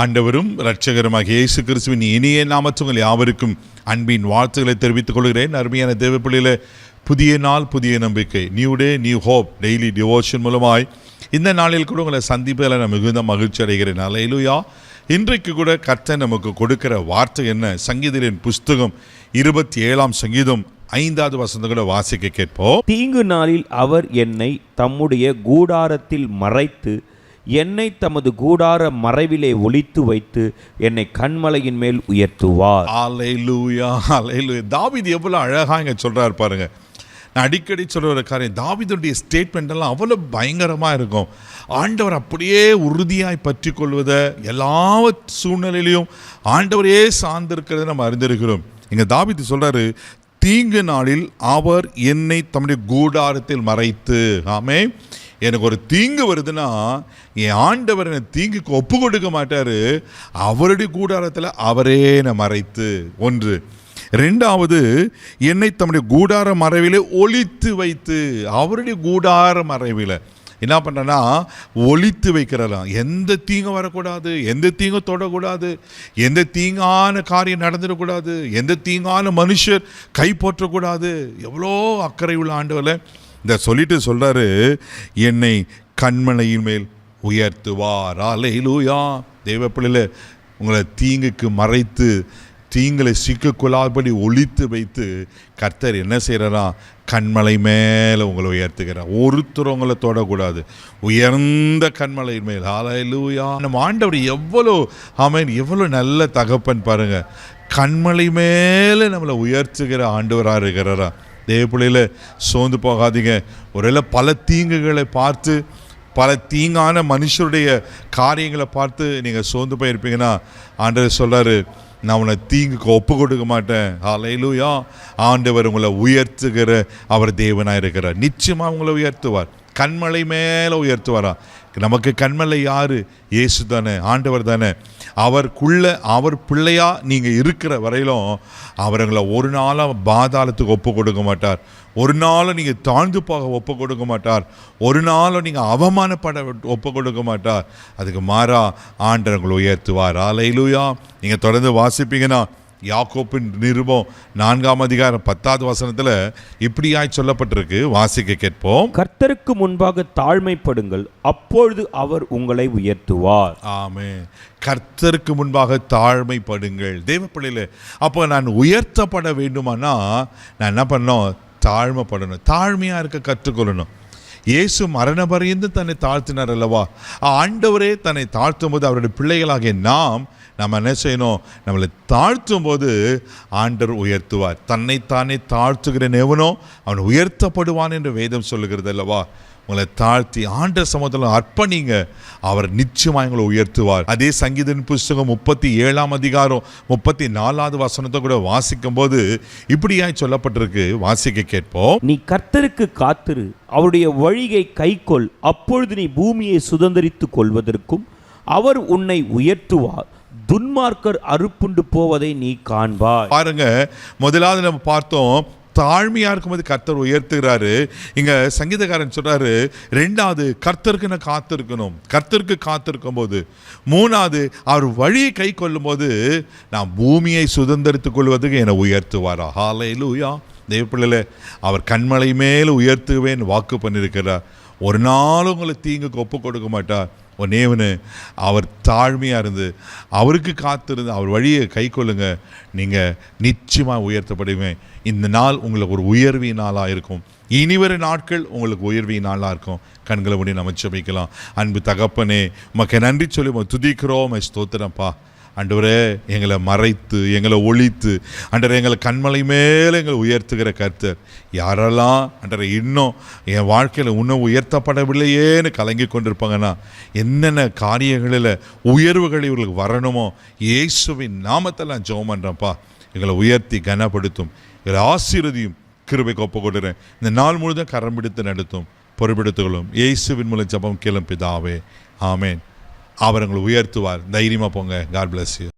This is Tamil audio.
ஆண்டவரும் இரட்சகருமாகிய இயேசு கிறிஸ்துவின் இனிய நாமத்தில் உங்கள் யாவருக்கும் அன்பின் வாழ்த்துக்களை தெரிவித்துக் கொள்கிறேன். அருமையான தேவ பிள்ளைகளே, புதிய நாள் புதிய நம்பிக்கை, new day new hope daily devotion மூலமாய் இந்த நாளில் கூட உங்களை சந்திப்பதில் நான் மிகுந்த மகிழ்ச்சி அடைகிறேன். அல்லேலூயா. இன்றைக்கு கூட கர்த்தர் நமக்கு கொடுக்கிற வார்த்தை என்ன? சங்கீதத்தின் புஸ்தகம் 27ஆம் சங்கீதம் 5வது வசனத்தை கூட வாசிக்க கேட்போம். தீங்கு நாளில் அவர் என்னை தம்முடைய கூடாரத்தில் மறைத்து என்னை தமது கூடார மறைவிலே ஒளித்து வைத்து என்னை கன்மலையின் மேல் உயர்த்துவார். அல்லேலூயா, அல்லேலூயா. தாவீது எவ்வளவு அழகா இங்க சொல்றாரு பாருங்க. நான் அடிக்கடி சொல்ற ஒரு காரியம், தாவீதுடைய ஸ்டேட்மெண்ட் எல்லாம் அவ்வளவு பயங்கரமா இருக்கும். ஆண்டவர் அப்படியே உறுதியாய் பற்றி கொள்வதை, எல்லா சூழ்நிலையிலையும் ஆண்டவரையே சார்ந்திருக்கிறத நம்ம அறிந்திருக்கிறோம். இங்க தாவீது சொல்றாரு, தீங்கு நாளில் அவர் என்னை தம்முடைய கூடாரத்தில் மறைத்து. ஆமே, எனக்கு ஒரு தீங்கு வருதுன்னா என் ஆண்டவர் என்னை தீங்குக்கு ஒப்பு கொடுக்க மாட்டார். அவருடைய கூடாரத்தில் அவரே என்னை மறைத்து. ஒன்று. ரெண்டாவது, என்னை தம்முடைய கூடார மறைவிலே ஒளித்து வைத்து. அவருடைய கூடார மறைவில் என்ன பண்ணுறேன்னா ஒளித்து வைக்கிறலாம். எந்த தீங்கும் வரக்கூடாது, எந்த தீங்கும் தொடக்கூடாது, எந்த தீங்கான காரியம் நடந்துடக்கூடாது, எந்த தீங்கான மனுஷர் கை போற்றக்கூடாது. எவ்வளோ அக்கறை உள்ள ஆண்டவர்ல இந்த சொல்லிட்டு சொல்றாரு, என்னை கன்மலையின் மேல் உயர்த்துவார். அல்லேலூயா. தேவ பிள்ளைகளே, உங்களை தீங்குக்கு மறைத்து தீங்களை சிக்கக்கொள்ளாதபடி ஒளித்து வைத்து கர்த்தர் என்ன செய்யறா? கண்மலை மேலே உங்களை உயர்த்துகிறார். ஒருத்தர் உங்களை தொடக்கூடாது. உயர்ந்த கண்மலையின் மேல். அல்லேலூயா. நம்ம ஆண்டவர் எவ்வளோ ஆமென், எவ்வளோ நல்ல தகப்பன் பாருங்க. கண்மலை மேலே நம்மளை உயர்த்துகிற ஆண்டவராக இருக்கிறாரா. தேவ பிள்ளையில சோர்ந்து போகாதீங்க. ஒருவேளை பல தீங்குகளை பார்த்து, பல தீங்கான மனுஷருடைய காரியங்களை பார்த்து நீங்கள் சோர்ந்து போயிருப்பீங்கன்னா, ஆண்டவர் சொல்றாரு, நான் உன்னை தீங்குக்கு ஒப்பு கொடுக்க மாட்டேன். அல்லேலூயா. ஆண்டவர் உங்களை உயர்த்துகிற அவர் தேவனாக இருக்கிறார். நிச்சயமாக உங்களை உயர்த்துவார். கண்மலை மேலே உயர்த்துவாரா. நமக்கு கண்மலை யாரு? இயேசு தானே, ஆண்டவர் தானே. அவர் பிள்ளையா நீங்கள் இருக்கிற வரையிலும் அவர்களை ஒரு நாளாக பாதாளத்துக்கு ஒப்பு கொடுக்க மாட்டார். ஒரு நாளும் நீங்கள் தாழ்ந்து போக ஒப்பு கொடுக்க மாட்டார். ஒரு நாளும் நீங்கள் அவமானப்பட ஒப்பு கொடுக்க மாட்டார். அதுக்கு மாறா ஆண்டவர் உங்களை உயர்த்துவார். அல்லேலூயா. நீங்கள் தொடர்ந்து வாசிப்பீங்கன்னா யாக்கோபின் நிருபம் 4ஆம் அதிகாரம் 10வது வசனத்தில் இப்படியாய் சொல்லப்பட்டிருக்கு. வாசிக்க கேட்போம். கர்த்தருக்கு முன்பாக தாழ்மைப்படுங்கள், அப்பொழுது அவர் உங்களை உயர்த்துவார். ஆமென். கர்த்தருக்கு முன்பாக தாழ்மைப்படுங்கள். தேவ பிள்ளைகளே, அப்போ நான் உயர்த்தப்பட வேண்டுமானா நான் என்ன பண்ணணும்? தாழ்மைப்படணும். தாழ்மையாக இருக்க கற்றுக்கொள்ளணும். இயேசு மரண பரியந்து தன்னை தாழ்த்தினார் அல்லவா. ஆண்டவரே தன்னை தாழ்த்தும் போது அவருடைய பிள்ளைகளாகிய நம்ம என்ன செய்யணும்? நம்மளை தாழ்த்தும் போது ஆண்டவர் உயர்த்துவார். தன்னைத்தானே தாழ்த்துகிறேன் எவனோ அவன் உயர்த்தப்படுவான் என்று வேதம் சொல்லுகிறது அல்லவா. உங்களை தாழ்த்தி ஆண்டவர் சமூகத்தில் அர்ப்பணிங்க, அவர் நிச்சயமாக உங்களை உயர்த்துவார். அதே சங்கீதத்தின் புஸ்தகம் 37ஆம் அதிகாரம் 34வது வசனத்தை கூட வாசிக்கும் போது இப்படியாய் சொல்லப்பட்டிருக்கு. வாசிக்க கேட்போம். நீ கர்த்தருக்கு காத்திரு, அவருடைய வழியை கைக்கொள், அப்பொழுது நீ பூமியை சுதந்தரித்துக் கொள்வதற்கும் அவர் உன்னை உயர்த்துவார். துன்மார்க்கர் அறுப்புண்டு போவதை நீ காண்பாய். பாருங்க, முதலாவது நம்ம பார்த்தோம், தாழ்மையா இருக்கும்போது கர்த்தர் உயர்த்துகிறாரு. இங்க சங்கீதக்காரன் சொல்றாரு, ரெண்டாவது கர்த்தருக்கு நான் காத்திருக்கணும். கர்த்தருக்கு காத்திருக்கும் போது, மூணாவது அவர் வழியை கை கொள்ளும் போது நான் பூமியை சுதந்திரித்துக் கொள்வதற்கு என்னை உயர்த்துவாரா. ஹல்லேலூயா. தேவ பிள்ளைகளே, அவர் கண்மலை மேல் உயர்த்துவேன் வாக்கு பண்ணியிருக்கிறார். ஒரு நாளும் உங்களை தீங்குக்கு ஒப்பு கொடுக்க மாட்டார். ஒன்னேவனு அவர் தாழ்மையாக இருந்து அவருக்கு காத்திருந்து அவர் வழியை கை கொள்ளுங்க, நீங்கள் நிச்சயமாக உயர்த்தப்படுவேன். இந்த நாள் உங்களுக்கு ஒரு உயர்வின் நாளாக இருக்கும். இனிவரும் நாட்கள் உங்களுக்கு உயர்வின் நாளாக இருக்கும். கண்களை மூடி நம்ம ஜெபிக்கலாம். அன்பு தகப்பனே, உமக்கு நன்றி சொல்லி துதிக்கிறோம். ஸ்தோத்திரம்ப்பா. ஆண்டவரே, எங்களை மறைத்து எங்களை ஒழித்து ஆண்டவரே எங்களை கண்மலை மேலே எங்களை உயர்த்துகிற கர்த்தர். யாரெல்லாம் ஆண்டவரே இன்னும் என் வாழ்க்கையில் இன்னும் உயர்த்தப்படவில்லையேன்னு கலங்கி கொண்டிருப்பாங்கன்னா, என்னென்ன காரியங்களில் உயர்வுகள் இவர்களுக்கு வரணுமோ இயேசுவின் நாமத்தில் நான் ஜெபம் பண்ணுறேன்ப்பா. எங்களை உயர்த்தி கனப்படுத்தும், எங்களை ஆசீர்வதியும், கிருபைக்கு ஒப்பு கொடுக்கிறேன். இந்த நாள் முழுதும் கரம் பிடித்து நடத்தும், பொறுப்பெடுத்துக்கொள்ளும். இயேசுவின் மூலம் ஜெபம் கேளும் பிதாவே. ஆமேன். அவர் உங்களை உயர்த்துவார். தைரியமாக போங்க. God bless you.